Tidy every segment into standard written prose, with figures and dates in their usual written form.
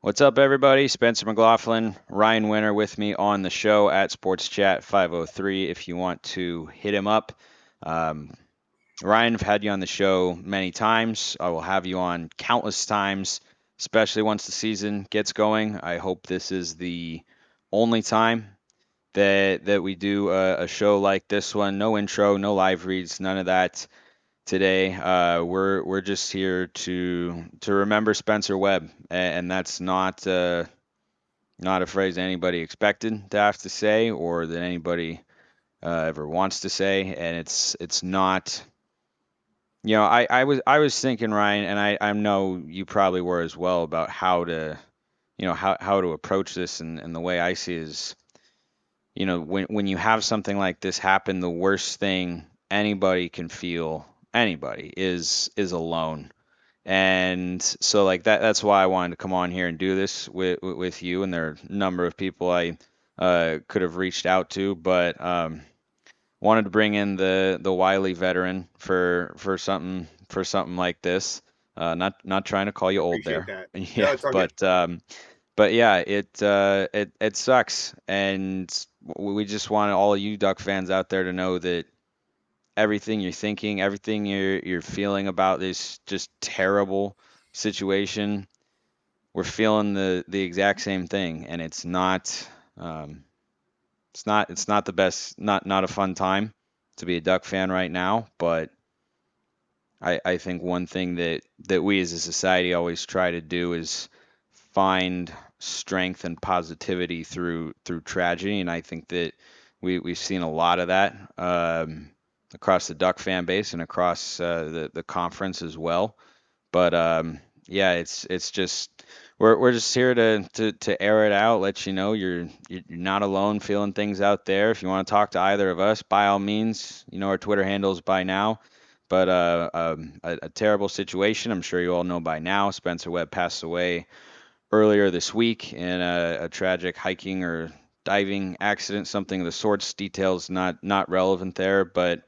What's up, everybody? Spencer McLaughlin, Ryan Winter with me on the show at Sports Chat 503. If you want to hit him up, um, Ryan, I've had you on the show many times. I will have you on countless times, especially once the season gets going. I hope this is the only time that we do a show like this one. No intro, no live reads, none of that today. We're just here to remember Spencer Webb, and that's not a phrase anybody expected to have to say or that anybody ever wants to say, and it's not. I was thinking, Ryan, and I know you probably were as well, about how to how to approach this, and the way I see it is, when you have something like this happen, the worst thing anybody can feel, anybody, is alone. And so, like, that's why I wanted to come on here and do this with you. And there are a number of people I could have reached out to, but wanted to bring in the wily veteran for something like this. Not trying to call you old Appreciate there. that. No, Yeah, it's all good. but yeah, it sucks, and we just want all of you Duck fans out there to know that everything you're thinking, everything you're feeling about this just terrible situation, we're feeling the exact same thing, and um, it's not the best, not a fun time to be a Duck fan right now. But I think one thing that we as a society always try to do is find strength and positivity through tragedy, and I think that we've seen a lot of that across the Duck fan base and across the conference as well. But yeah, it's just we're just here to air it out, let you know you're not alone feeling things out there. If you want to talk to either of us, by all means, you know our Twitter handles by now. But a terrible situation. I'm sure you all know by now. Spencer Webb passed away earlier this week in a tragic hiking or diving accident, something of the sorts. Details not relevant there, but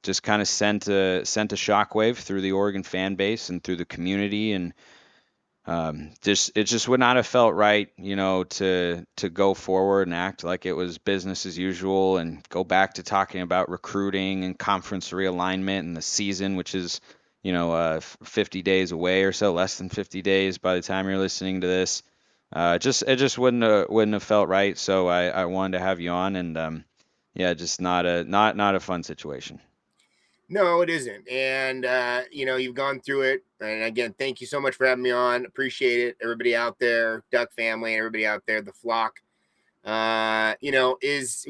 just kind of sent a shockwave through the Oregon fan base and through the community, and just it just would not have felt right, to go forward and act like it was business as usual and go back to talking about recruiting and conference realignment and the season, which is 50 days away or so, less than 50 days by the time you're listening to this. It just wouldn't have felt right. So I wanted to have you on, and yeah, just not a fun situation. No, it isn't. And you've gone through it. And again, thank you so much for having me on. Appreciate it. Everybody out there, Duck family, and everybody out there, the flock. Is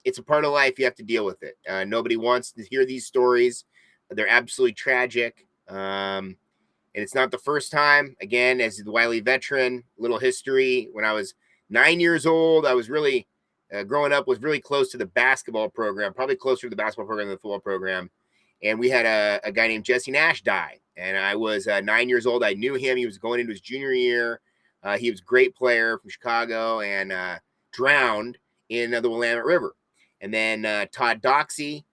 it's a part of life. You have to deal with it. Nobody wants to hear these stories. They're absolutely tragic. And it's not the first time. Again, as the wily veteran, little history. When I was 9 years old, I was really growing up, was really close to the basketball program, probably closer to the basketball program than the football program. And we had a guy named Jesse Nash die. And I was 9 years old. I knew him. He was going into his junior year. He was a great player from Chicago and drowned in the Willamette River. And then Todd Doxey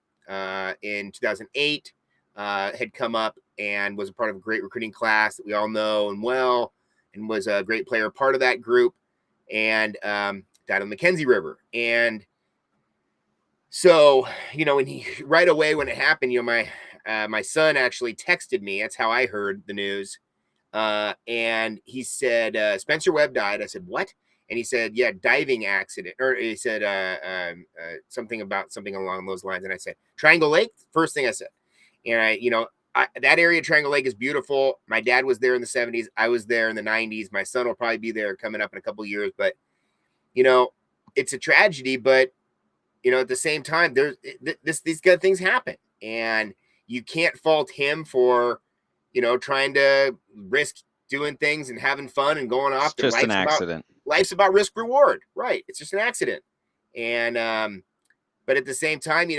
in 2008 had come up and was a part of a great recruiting class that we all know and well, and was a great player, part of that group, and died on the Mackenzie River. And so, when he right away when it happened, my son actually texted me. That's how I heard the news. And he said Spencer Webb died. I said, what? And he said, yeah, diving accident. Or he said something about something along those lines. And I said, Triangle Lake. First thing I said. And that area, Triangle Lake, is beautiful. My dad was there in the 70s. I was there in the 90s. My son will probably be there coming up in a couple of years. But, it's a tragedy. But, at the same time, these kind of things happen. And you can't fault him for, trying to risk doing things and having fun and going It's off. Their just an accident. life's about risk reward. Right. It's just an accident. And, but at the same time,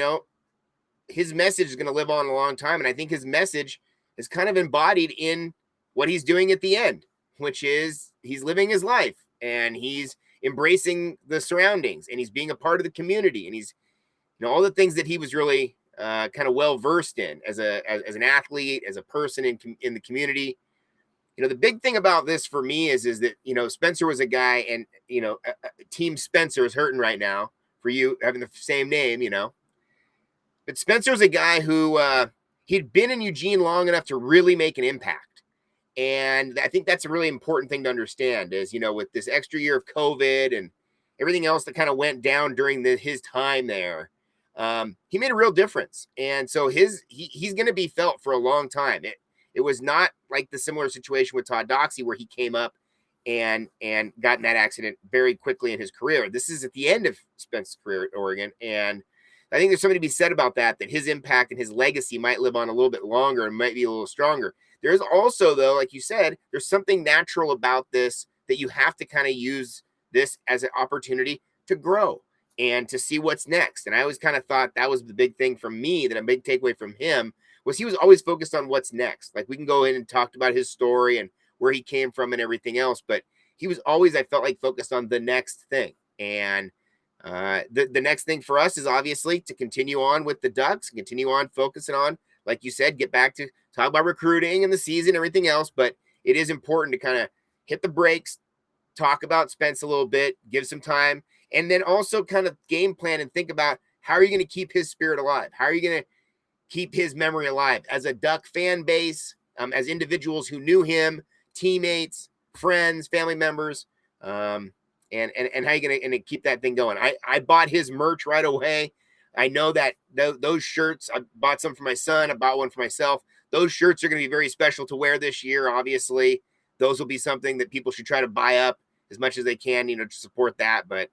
his message is going to live on a long time. And I think his message is kind of embodied in what he's doing at the end, which is he's living his life and he's embracing the surroundings and he's being a part of the community. And he's, all the things that he was really kind of well versed in as an athlete, as a person in the community. The big thing about this for me is that Spencer was a guy, and Team Spencer is hurting right now for you having the same name. But Spencer's a guy who he'd been in Eugene long enough to really make an impact. And I think that's a really important thing to understand is, with this extra year of COVID and everything else that kind of went down during his time there, he made a real difference. And so he's going to be felt for a long time. It was not like the similar situation with Todd Doxey where he came up and got in that accident very quickly in his career. This is at the end of Spence's career at Oregon, and I think there's something to be said about that his impact and his legacy might live on a little bit longer and might be a little stronger. There's also, though, like you said, there's something natural about this that you have to kind of use this as an opportunity to grow and to see what's next. And I always kind of thought that was the big thing from me, that a big takeaway from him was he was always focused on what's next. Like we can go in and talk about his story and where he came from and everything else, but he was always, I felt like, focused on the next thing. And the next thing for us is obviously to continue on with the Ducks, continue on focusing on, like you said, get back to talk about recruiting and the season, everything else. But it is important to kind of hit the brakes, talk about Spence a little bit, give some time, and then also kind of game plan and think about how are you going to keep his spirit alive? How are you going to keep his memory alive as a Duck fan base, as individuals who knew him, teammates, friends, family members, and how you gonna keep that thing going? I bought his merch right away. I know that those shirts, I bought some for my son. I bought one for myself. Those shirts are going to be very special to wear this year. Obviously, those will be something that people should try to buy up as much as they can, to support that. But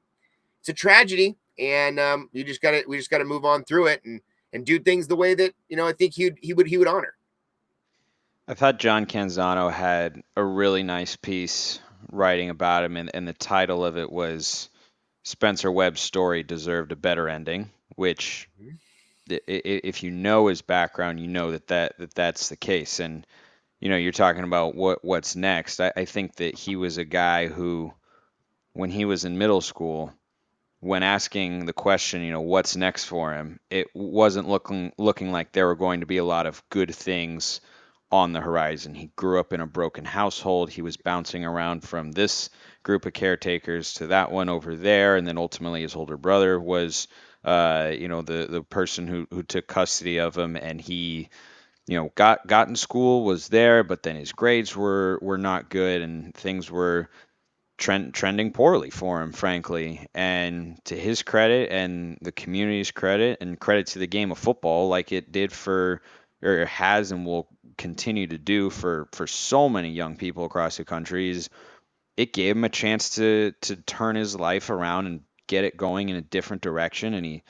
it's a tragedy, and we just gotta move on through it and do things the way that I think he would honor. I thought John Canzano had a really nice piece writing about him, and the title of it was Spencer Webb's story deserved a better ending, which Mm-hmm. if you know his background, you know that's the case. And you're talking about what's next. I think that he was a guy who, when he was in middle school, when asking the question, what's next for him, it wasn't looking like there were going to be a lot of good things on the horizon. He grew up in a broken household. He was bouncing around from this group of caretakers to that one over there, and then ultimately his older brother was, the person who took custody of him, and he, got in school, was there, but then his grades were not good, and things were trending poorly for him, frankly. And to his credit and the community's credit, and credit to the game of football, like it did for, or has and will continue to do for so many young people across the country, is it gave him a chance to turn his life around and get it going in a different direction. And he,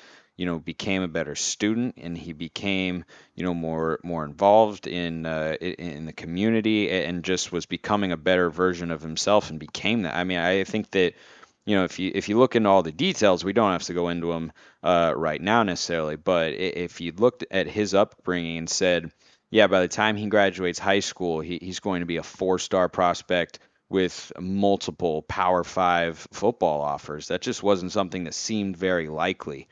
became a better student, and he became, more involved in the community, and just was becoming a better version of himself, and became that. I mean, I think that, if you look into all the details, we don't have to go into them right now necessarily, but if you looked at his upbringing and said, yeah, by the time he graduates high school, he's going to be a four-star prospect with multiple Power Five football offers. That just wasn't something that seemed very likely.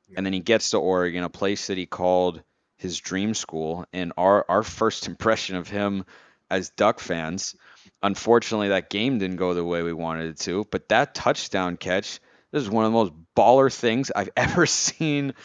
And No. then he gets to Oregon, a place that he called his dream school. And our first impression of him as Duck fans, unfortunately, that game didn't go the way we wanted it to. But that touchdown catch, this is one of the most baller things I've ever seen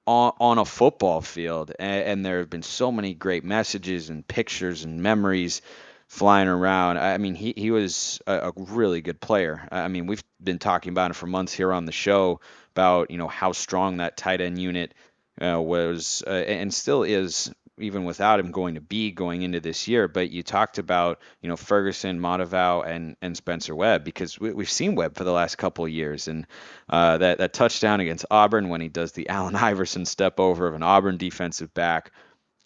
on a football field. And there have been so many great messages and pictures and memories flying around. I mean, he was a really good player. I mean, we've been talking about it for months here on the show about, how strong that tight end unit was, and still is, even without him going into this year. But you talked about, Ferguson, Monteval, and Spencer Webb, because we've seen Webb for the last couple of years. And that touchdown against Auburn, when he does the Allen Iverson step over of an Auburn defensive back,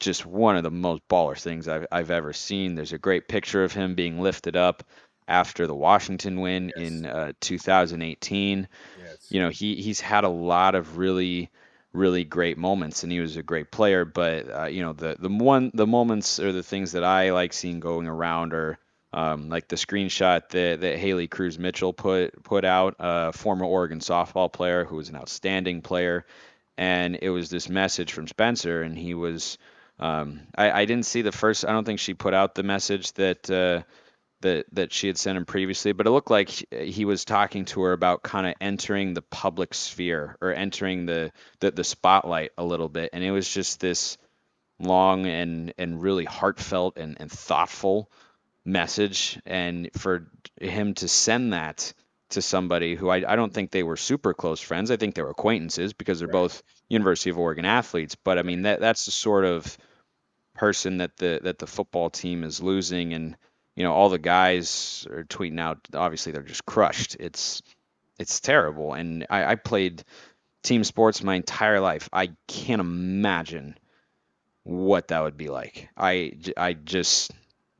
just one of the most baller things I've ever seen. There's a great picture of him being lifted up after the Washington win Yes. in 2018. Yes. He's had a lot of really great moments, and he was a great player. But the moments, or the things that I like seeing going around, are like the screenshot that Haley Cruz Mitchell put out, a former Oregon softball player who was an outstanding player, and it was this message from Spencer, and he was I didn't see the first. I don't think she put out the message that she had sent him previously, but it looked like he was talking to her about kind of entering the public sphere or entering the spotlight a little bit, and it was just this long and really heartfelt and thoughtful message, and for him to send that to somebody who I don't think they were super close friends. I think they were acquaintances because they're Right. both University of Oregon athletes. But I mean Right. that's the sort of person that the football team is losing, and all the guys are tweeting out. Obviously, they're just crushed. It's terrible, and I played team sports my entire life. I can't imagine what that would be like. I just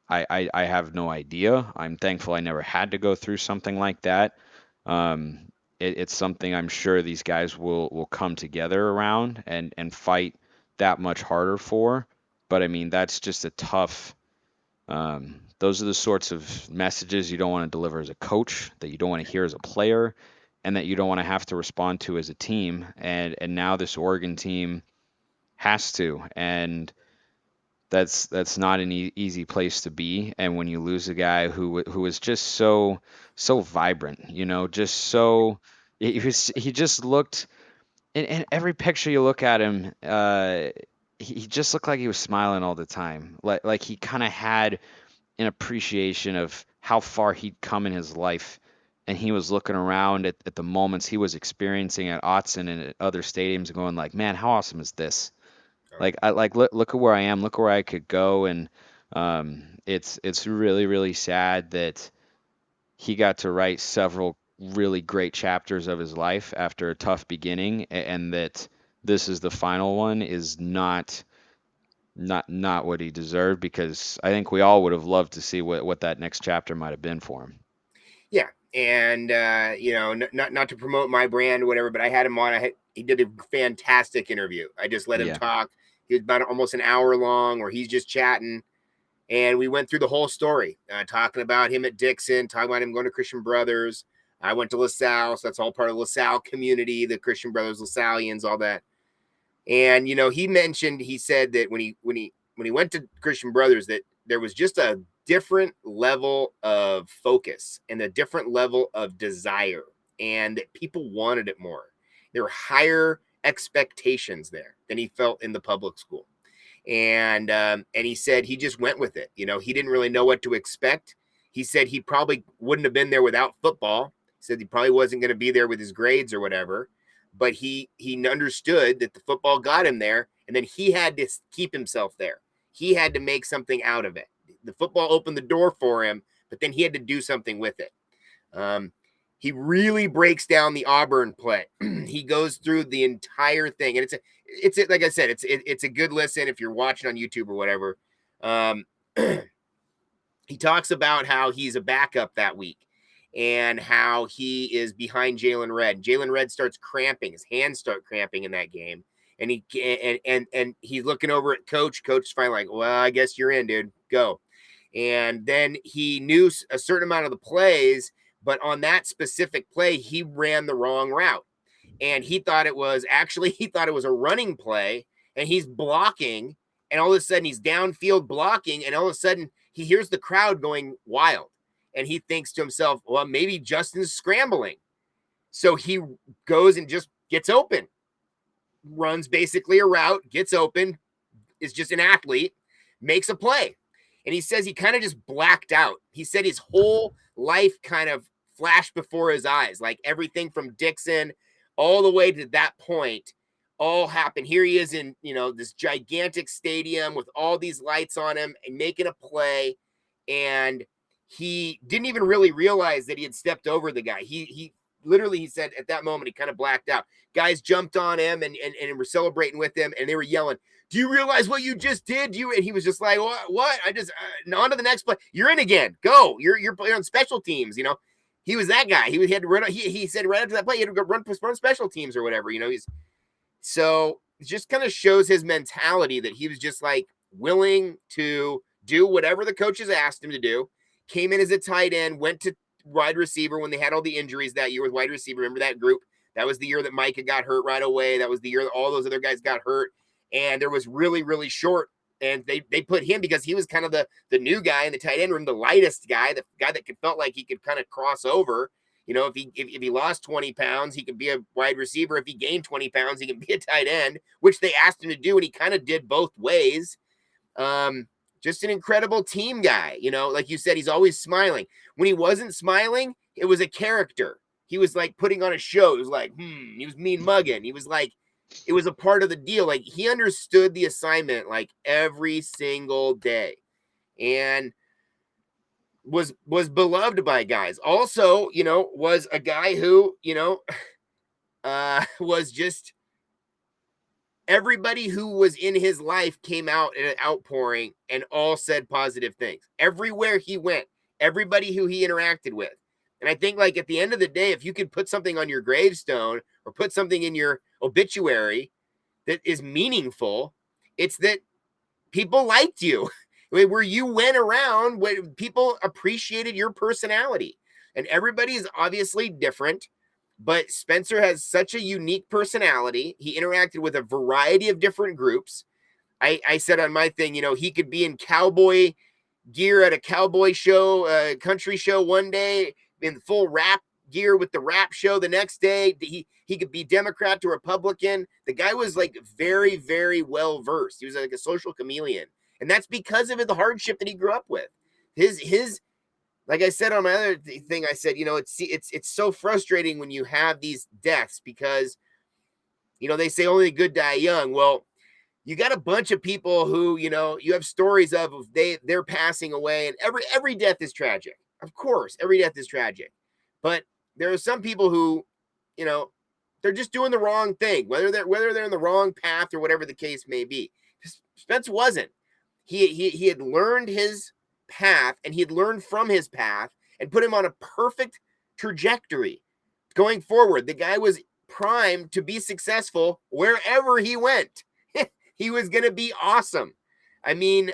I have no idea. I'm thankful I never had to go through something like that. Um, it's something I'm sure these guys will come together around and fight that much harder for. But I mean, that's just a tough. Those are the sorts of messages you don't want to deliver as a coach, that you don't want to hear as a player, and that you don't want to have to respond to as a team. And now this Oregon team has to, and that's not an easy place to be. And when you lose a guy who is just so vibrant, just so he just looked in every picture you look at him, he just looked like he was smiling all the time, like he kind of had an appreciation of how far he'd come in his life. And he was looking around at the moments he was experiencing at Autzen and at other stadiums and going like, man, how awesome is this? Oh, Like I like look at where I am, look where I could go, and it's really really sad that he got to write several really great chapters of his life after a tough beginning, and that this is the final one is not what he deserved, because I think we all would have loved to see what that next chapter might have been for him. yeah. And not to promote my brand or whatever, but I had him on. He did a fantastic interview. I just let him Yeah. talk. He was about almost an hour long, where he's just chatting, and we went through the whole story, talking about him at Dixon, talking about him going to Christian Brothers. I went to LaSalle, so that's all part of LaSalle community, the Christian Brothers, LaSallians, all that. And he said that when he went to Christian Brothers, that there was just a different level of focus and a different level of desire, and that people wanted it more. There were higher expectations there than he felt in the public school. And he said he just went with it. He didn't really know what to expect. He said he probably wouldn't have been there without football. He said he probably wasn't going to be there with his grades or whatever, but he understood that the football got him there, and then he had to keep himself there. He had to make something out of it. The football opened the door for him, but then he had to do something with it. Um, he really breaks down the Auburn play. He goes through the entire thing, and like I said, it's a good listen if you're watching on YouTube or whatever. Um, he talks about how he's a backup that week and how he is behind Jalen Red. Jalen Red starts cramping; his hands start cramping in that game, and and he's looking over at Coach. Coach is finally like, "Well, I guess you're in, dude. Go." And then he knew a certain amount of the plays, but on that specific play, he ran the wrong route. And he thought it was a running play, and he's blocking, and all of a sudden he's downfield blocking, and all of a sudden he hears the crowd going wild. And he thinks to himself, well, maybe Justin's scrambling. So he goes and just gets open, runs basically a route, gets open, is just an athlete, makes a play. And he says he kind of just blacked out. He said his whole life kind of flashed before his eyes, like everything from Dixon all the way to that point all happened. Here he is in, this gigantic stadium with all these lights on him and making a play. And he didn't even really realize that he had stepped over the guy. He literally, he said at that moment, he kind of blacked out. Guys jumped on him and were celebrating with him, and they were yelling, "Do you realize what you just did? And he was just like, what? I just on to the next play. You're in again. Go. You're on special teams. He was that guy. He had to run. He said right after that play, he had to go run special teams or whatever. So it just kind of shows his mentality that he was just like willing to do whatever the coaches asked him to do. Came in as a tight end, went to wide receiver when they had all the injuries that year with wide receiver. Remember that group? That was the year that Micah got hurt right away. That was the year that all those other guys got hurt. And there was really, really short and they put him because he was kind of the new guy in the tight end room, the lightest guy, the guy that felt like he could kind of cross over. You know, if he lost 20 pounds, he could be a wide receiver. If he gained 20 pounds, he can be a tight end, which they asked him to do, and he kind of did both ways. Um, just an incredible team guy. You know, like you said, he's always smiling. When he wasn't smiling, it was a character. He was like putting on a show. It was like, he was mean mugging. He was like, it was a part of the deal. Like he understood the assignment like every single day, and was beloved by guys. Also, you know, was a guy who, you know, was just everybody who was in his life came out in an outpouring and all said positive things. Everywhere he went, everybody who he interacted with. And I think like at the end of the day, if you could put something on your gravestone or put something in your obituary that is meaningful, it's that people liked you. Where you went around, when people appreciated your personality. And everybody is obviously different, but Spencer has such a unique personality. He interacted with a variety of different groups. I said on my thing, you know, he could be in cowboy gear at a cowboy show, country show one day, in full rap gear with the rap show the next day. He could be Democrat to Republican. The guy was like very, very well versed. He was like a social chameleon. And that's because of the hardship that he grew up with. His like I said on my other thing, I said, you know, it's so frustrating when you have these deaths because, you know, they say only the good die young. Well, you got a bunch of people who, you know, you have stories of they're passing away, and every death is tragic. Of course, every death is tragic. But there are some people who, you know, they're just doing the wrong thing, whether they're in the wrong path or whatever the case may be. Spence wasn't. He had learned his path, and he had learned from his path and put him on a perfect trajectory going forward. The guy was primed to be successful wherever he went. He was going to be awesome. I mean,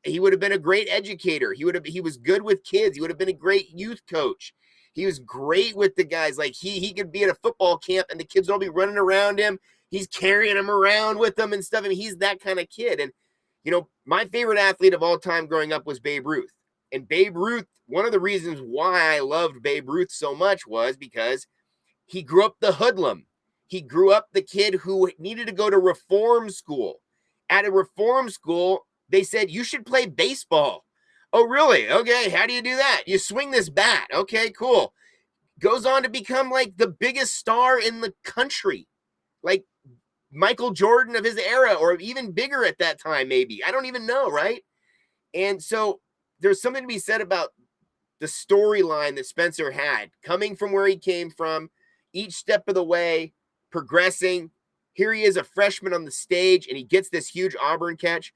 he would have been a great educator. He was good with kids. He would have been a great youth coach. He was great with the guys. Like he could be at a football camp and the kids will all be running around him. He's carrying them around with them and stuff. I mean, he's that kind of kid. And you know, my favorite athlete of all time growing up was Babe Ruth. And Babe Ruth, one of the reasons why I loved Babe Ruth so much was because he grew up the hoodlum. He grew up the kid who needed to go to reform school. At a reform school, they said, you should play baseball. Oh, really? Okay. How do you do that? You swing this bat. Okay, cool. Goes on to become like the biggest star in the country. Like Michael Jordan of his era, or even bigger at that time, maybe. I don't even know, right? And so there's something to be said about the storyline that Spencer had, coming from where he came from, each step of the way, progressing. Here he is, a freshman on the stage, and he gets this huge Auburn catch.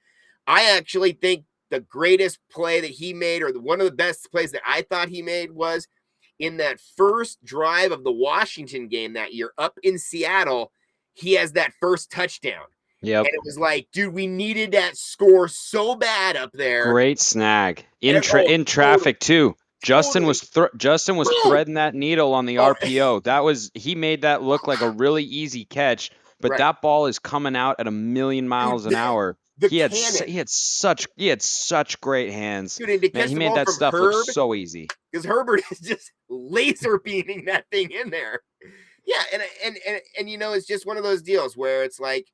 I actually think the greatest play that he made, or one of the best plays that I thought he made, was in that first drive of the Washington game that year up in Seattle. He has that first touchdown. Yep. And it was like, dude, we needed that score so bad up there. Great snag And in traffic too. totally. Justin was threading that needle on the Oh, RPO. He made that look like a really easy catch, but right. that ball is coming out at a million Dude, miles an hour. the cannon. He had such great hands. Dude, and to Man, catch he the made ball that from stuff look Herb, so easy. because Herbert is just laser beaming that thing in there. Yeah, and you know, it's just one of those deals where it's like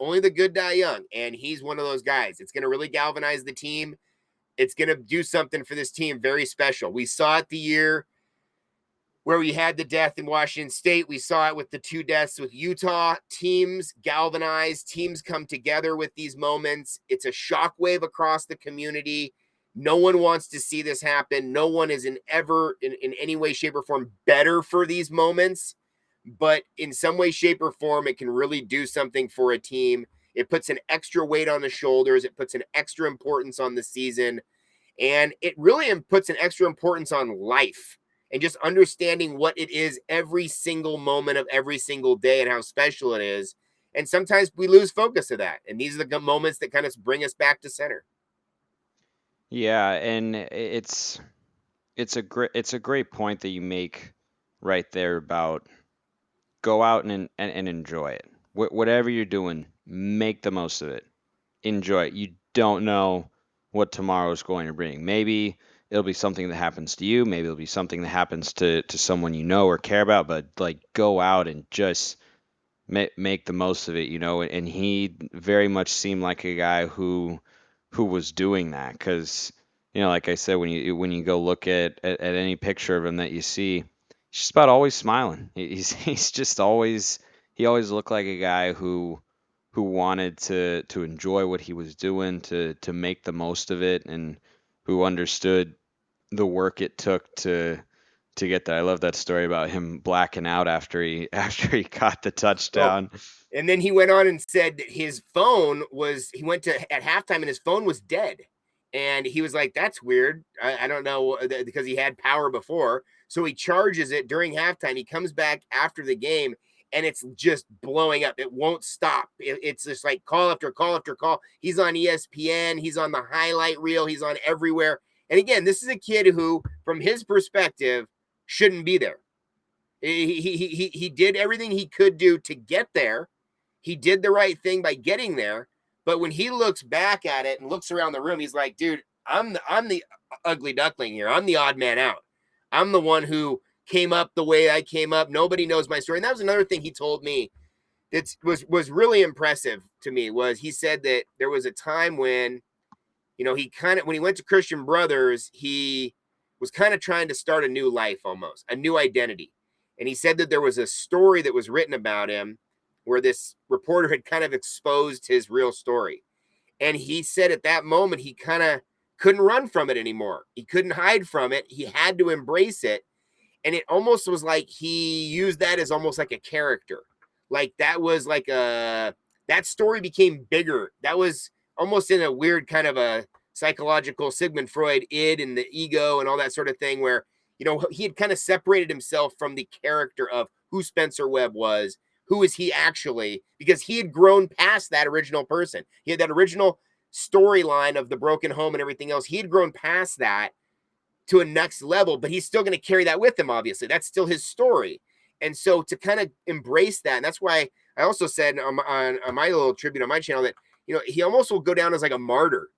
only the good die young, and he's one of those guys. It's going to really galvanize the team. It's going to do something for this team very special. We saw it the year where we had the death in Washington State. We saw it with the two deaths with Utah. Teams galvanize, teams come together with these moments. It's a shockwave across the community. No one wants to see this happen. No one is in any way, shape, or form better for these moments. But in some way, shape, or form, it can really do something for a team. It puts an extra weight on the shoulders. It puts an extra importance on the season. And it really puts an extra importance on life and just understanding what it is every single moment of every single day and how special it is. And sometimes we lose focus of that. And these are the moments that kind of bring us back to center. Yeah, and it's a great point that you make right there about go out and enjoy it. Whatever you're doing, make the most of it. enjoy it. You don't know what tomorrow is going to bring. Maybe it'll be something that happens to you. Maybe it'll be something that happens to someone you know or care about. But like, go out and just make the most of it, you know. And he very much seemed like a guy who was doing that because, you know, like I said, when you go look at any picture of him that you see, he's just about always smiling. He's just always he always looked like a guy who wanted to enjoy what he was doing, to make the most of it, and who understood the work it took to get there. I love that story about him blacking out after he after he caught the Oh, touchdown. and then he went on and said that his phone was, he went to at halftime and his phone was dead. And he was like, that's weird. I don't know, because he had power before. So he charges it during halftime. He comes back after the game and it's just blowing up. It won't stop. It's just like call after call after call. He's on ESPN. He's on the highlight reel. He's on everywhere. And again, this is a kid who, from his perspective, shouldn't be there. He did everything he could do to get there. He did the right thing by getting there. But when he looks back at it and looks around the room, he's like, dude, I'm the ugly duckling here. I'm the odd man out. I'm the one who came up the way I came up. Nobody knows my story. And that was another thing he told me that was really impressive to me. Was he said that there was a time when, you know, he kind of, when he went to Christian Brothers, he was kind of trying to start a new life, almost a new identity. And he said that there was a story that was written about him where this reporter had kind of exposed his real story. And he said at that moment, he kind of couldn't run from it anymore. He couldn't hide from it. He had to embrace it. And it almost was like he used that as almost like a character. Like that was like that story became bigger. That was almost in a weird kind of a psychological Sigmund Freud id and the ego and all that sort of thing, where, you know, he had kind of separated himself from the character of who Spencer Webb was. Who is he actually? Because he had grown past that original person. He had that original storyline of the broken home and everything else. He had grown past that to a next level, but he's still going to carry that with him. Obviously, that's still his story. And so to kind of embrace that, and that's why I also said on my little tribute on my channel that, you know, he almost will go down as like a martyr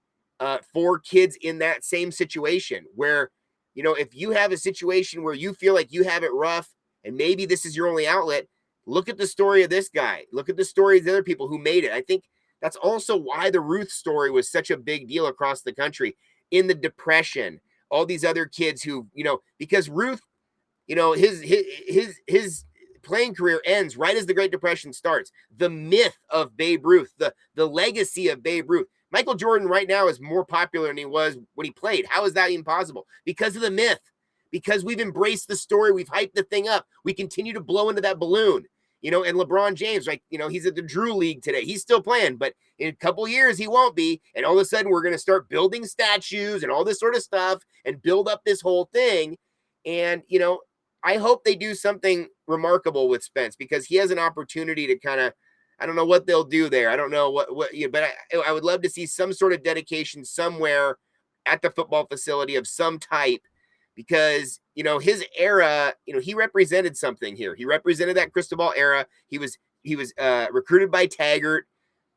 for kids in that same situation where, you know, if you have a situation where you feel like you have it rough and maybe this is your only outlet, look at the story of this guy. Look at the story of the other people who made it. I think that's also why the Ruth story was such a big deal across the country in the Depression. All these other kids who, you know, because Ruth, you know, his playing career ends right as the Great Depression starts. The myth of Babe Ruth, the legacy of Babe Ruth. Michael Jordan right now is more popular than he was when he played. How is that even possible? Because of the myth. Because we've embraced the story, we've hyped the thing up. We continue to blow into that balloon. You know, and LeBron James, like, you know, he's at the Drew League today. He's still playing, but in a couple of years he won't be. And all of a sudden we're going to start building statues and all this sort of stuff and build up this whole thing. And, you know, I hope they do something remarkable with Spence because he has an opportunity to kind of, I don't know what they'll do there. I don't know what but I would love to see some sort of dedication somewhere at the football facility of some type, because, you know, his era, you know, he represented something here. He represented that Cristobal era. He was recruited by Taggart.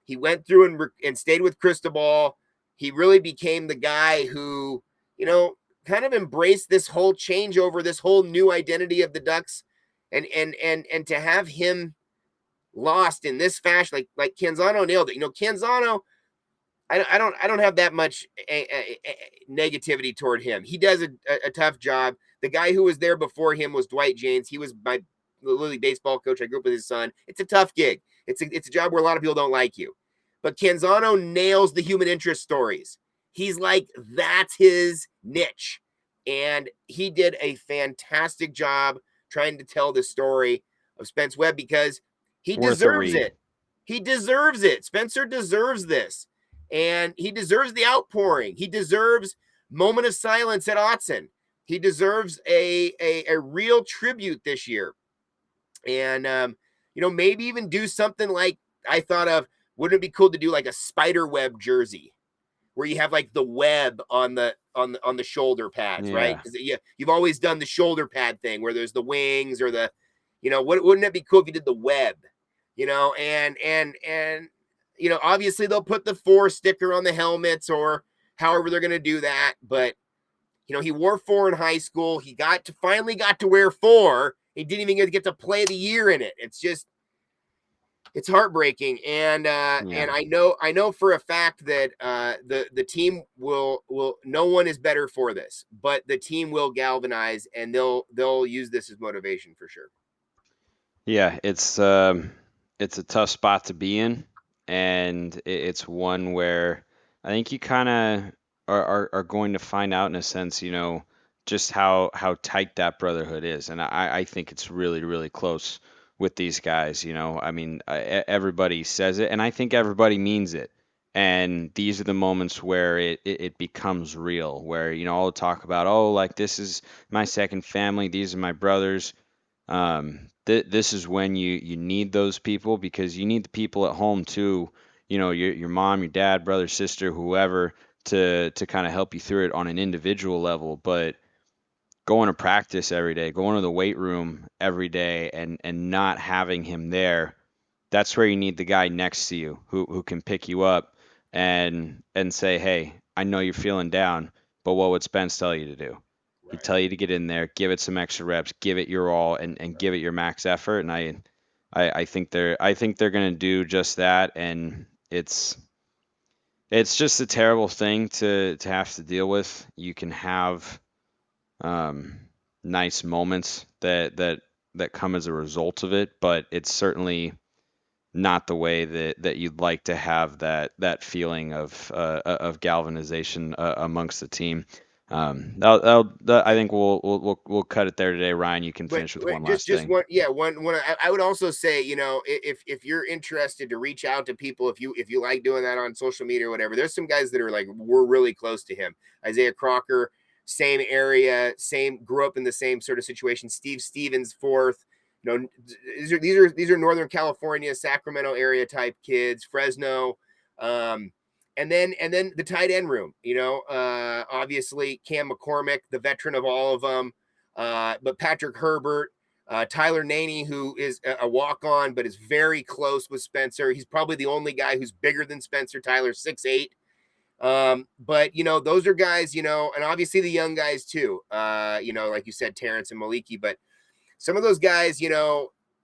He went through and stayed with Cristobal. He really became the guy who, you know, kind of embraced this whole changeover, this whole new identity of the Ducks, and to have him lost in this fashion, like Canzano nailed it. You know, Canzano, I don't have that much negativity toward him. He does a tough job. The guy who was there before him was Dwight James. He was my Little League baseball coach. I grew up with his son. It's a tough gig. It's a job where a lot of people don't like you. But Canzano nails the human interest stories. He's like, that's his niche. And he did a fantastic job trying to tell the story of Spence Webb because he Worth a deserves read. it. He deserves it. Spencer deserves this. And he deserves the outpouring. He deserves moment of silence at Autzen. He deserves a real tribute this year. And, you know, maybe even do something like I thought of, wouldn't it be cool to do like a spider web jersey where you have like the web on the shoulder pads, right? Yeah. Because you've always done the shoulder pad thing where there's the wings or the, you know, wouldn't it be cool if you did the web, you know, and obviously they'll put the 4 sticker on the helmets or however they're going to do that. But, he wore 4 in high school. He finally got to wear 4. He didn't even get to play the year in it. It's heartbreaking, and Yeah. I know for a fact that the team will no one is better for this, but the team will galvanize and they'll use this as motivation for sure. Yeah, it's a tough spot to be in, and it's one where I think you kind of are going to find out in a sense, just how tight that brotherhood is, and I think it's really really close with these guys. I mean, everybody says it, and I think everybody means it. And these are the moments where it becomes real, where I'll talk about, oh, like this is my second family, these are my brothers. This is when you need those people, because you need the people at home too, your mom, your dad, brother, sister, whoever, to kind of help you through it on an individual level. But going to practice every day, going to the weight room every day, and not having him there, that's where you need the guy next to you who can pick you up and say, "Hey, I know you're feeling down, but what would Spence tell you to do? He'd Right. tell you to get in there, give it some extra reps, give it your all, and give it your max effort." And I think they're gonna do just that. And it's just a terrible thing to have to deal with. You can have um, nice moments that come as a result of it, but it's certainly not the way that you'd like to have that feeling of galvanization amongst the team. Right. I I, think we'll cut it there today. Ryan, you can but finish with one last just thing. one, yeah, one. I would also say, if you're interested to reach out to people, if you like doing that on social media or whatever, there's some guys that are like we're really close to him. Isaiah Crocker, same area, same grew up in the same sort of situation. Steve Stevens, fourth. These are Northern California, Sacramento area type kids, Fresno. Um, and then the tight end room, obviously Cam McCormick, the veteran of all of them, but Patrick Herbert, Tyler Naney, who is a walk on, but is very close with Spencer. He's probably the only guy who's bigger than Spencer. Tyler's 6'8". But those are guys, and obviously the young guys too. Like you said, Terrence and Maliki, but some of those guys,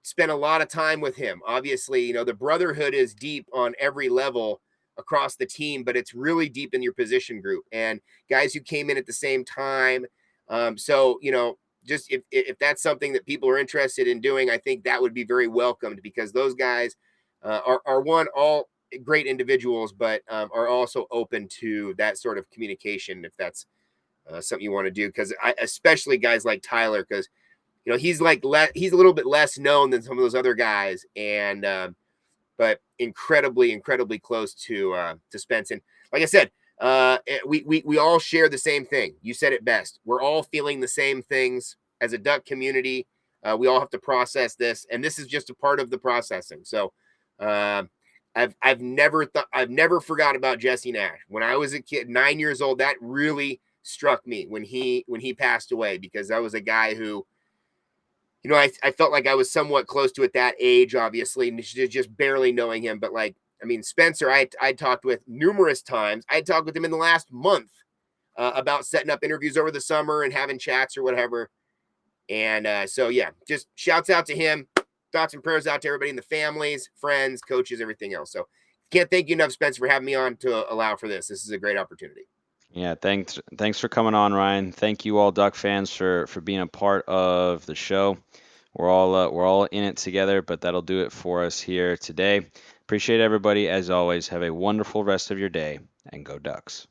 spent a lot of time with him. Obviously, the brotherhood is deep on every level across the team, but it's really deep in your position group and guys who came in at the same time. So, just if that's something that people are interested in doing, I think that would be very welcomed because those guys are one, all great individuals, but are also open to that sort of communication if that's something you want to do. Because especially guys like Tyler, because he's he's a little bit less known than some of those other guys, and but incredibly close to Spence. And like I said, we all share the same thing. You said it best. We're all feeling the same things as a duck community. We all have to process this, and this is just a part of the processing. So. Uh, I've never forgot about Jesse Nash. When I was a kid, 9 years old, that really struck me when he passed away because that was a guy who I felt like I was somewhat close to at that age, obviously, just barely knowing him. But I mean, Spencer, I talked with numerous times. I talked with him in the last month about setting up interviews over the summer and having chats or whatever. And so, yeah, just shouts out to him. Thoughts and prayers out to everybody in the families, friends, coaches, everything else. So, can't thank you enough, Spencer, for having me on to allow for this. This is a great opportunity. Yeah, thanks for coming on, Ryan. Thank you all Duck fans for being a part of the show. We're all in it together, but that'll do it for us here today. Appreciate everybody as always. Have a wonderful rest of your day, and go Ducks.